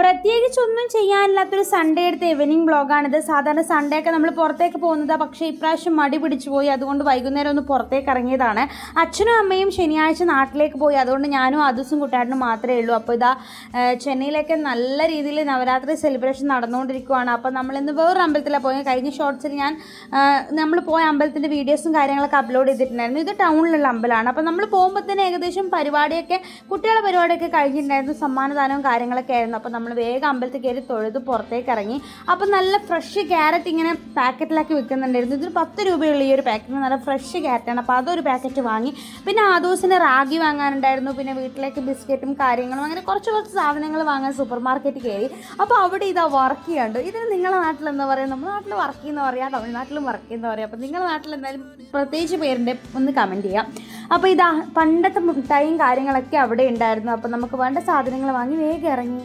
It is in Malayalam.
പ്രത്യേകിച്ചൊന്നും ചെയ്യാനില്ലാത്തൊരു സൺഡേ എടുത്ത ഈവനിങ് വ്ളോഗാണിത്. സാധാരണ സൺഡേ ഒക്കെ നമ്മൾ പുറത്തേക്ക് പോകുന്നതാണ്, പക്ഷേ ഇപ്രാവശ്യം മടി പിടിച്ചു പോയി. അതുകൊണ്ട് വൈകുന്നേരം ഒന്ന് പുറത്തേക്ക് ഇറങ്ങിയതാണ്. അച്ഛനും അമ്മയും ശനിയാഴ്ച നാട്ടിലേക്ക് പോയി. അതുകൊണ്ട് ഞാനും അതുസും കുട്ടാട്ടനും മാത്രമേ ഉള്ളൂ. അപ്പോൾ ഇതാ ചെന്നൈയിലൊക്കെ നല്ല രീതിയിൽ നവരാത്രി സെലിബ്രേഷൻ നടന്നുകൊണ്ടിരിക്കുകയാണ്. അപ്പോൾ നമ്മളിന്ന് വേറൊരു അമ്പലത്തിലാണ് പോയത്. കഴിഞ്ഞ ഷോർട്സിൽ ഞാൻ നമ്മൾ പോയ അമ്പലത്തിൻ്റെ വീഡിയോസും കാര്യങ്ങളൊക്കെ അപ്ലോഡ് ചെയ്തിട്ടുണ്ടായിരുന്നു. ഇത് ടൗണിലുള്ള അമ്പലമാണ്. അപ്പോൾ നമ്മൾ പോകുമ്പോൾ തന്നെ ഏകദേശം പരിപാടിയൊക്കെ കുട്ടികളുടെ പരിപാടിയൊക്കെ കഴിഞ്ഞിട്ടുണ്ടായിരുന്നു. സമ്മാനദാനവും കാര്യങ്ങളൊക്കെ ആയിരുന്നു. അപ്പോൾ നമ്മൾ വേഗം അമ്പലത്തിൽ കയറി തൊഴുത് പുറത്തേക്ക് ഇറങ്ങി. അപ്പോൾ നല്ല ഫ്രഷ് ക്യാരറ്റ് ഇങ്ങനെ പാക്കറ്റിലാക്കി വിൽക്കുന്നുണ്ടായിരുന്നു. ഇതിന് 10 രൂപയുള്ള ഈ ഒരു പാക്കറ്റിന് നല്ല ഫ്രഷ് ക്യാരറ്റാണ്. അപ്പോൾ അതൊരു പാക്കറ്റ് വാങ്ങി. പിന്നെ ആദോസിന് റാഗി വാങ്ങാനുണ്ടായിരുന്നു. പിന്നെ വീട്ടിലേക്ക് ബിസ്ക്കറ്റും കാര്യങ്ങളും അങ്ങനെ കുറച്ച് സാധനങ്ങൾ വാങ്ങാൻ സൂപ്പർ മാർക്കറ്റ് കയറി. അപ്പോൾ അവിടെ ഇതാ വർക്ക് ചെയ്യാണ്ട്. ഇതിന് നിങ്ങളുടെ നാട്ടിൽ എന്താ പറയുക? നമ്മുടെ നാട്ടിൽ വർക്ക് ചെയ്യുന്ന പറയാം, തമിഴ്നാട്ടിലും വർക്ക് ചെയ്യുന്ന പറയാം. അപ്പോൾ നിങ്ങളുടെ നാട്ടിൽ എന്തായാലും പ്രത്യേകിച്ച് പേരിൻ്റെ ഒന്ന് കമൻറ്റ് ചെയ്യാം. അപ്പോൾ ഇതാ പണ്ടത്തെ മിഠായിയും കാര്യങ്ങളൊക്കെ അവിടെ ഉണ്ടായിരുന്നു. അപ്പോൾ നമുക്ക് വേണ്ട സാധനങ്ങൾ വാങ്ങി വേഗം ഇറങ്ങി.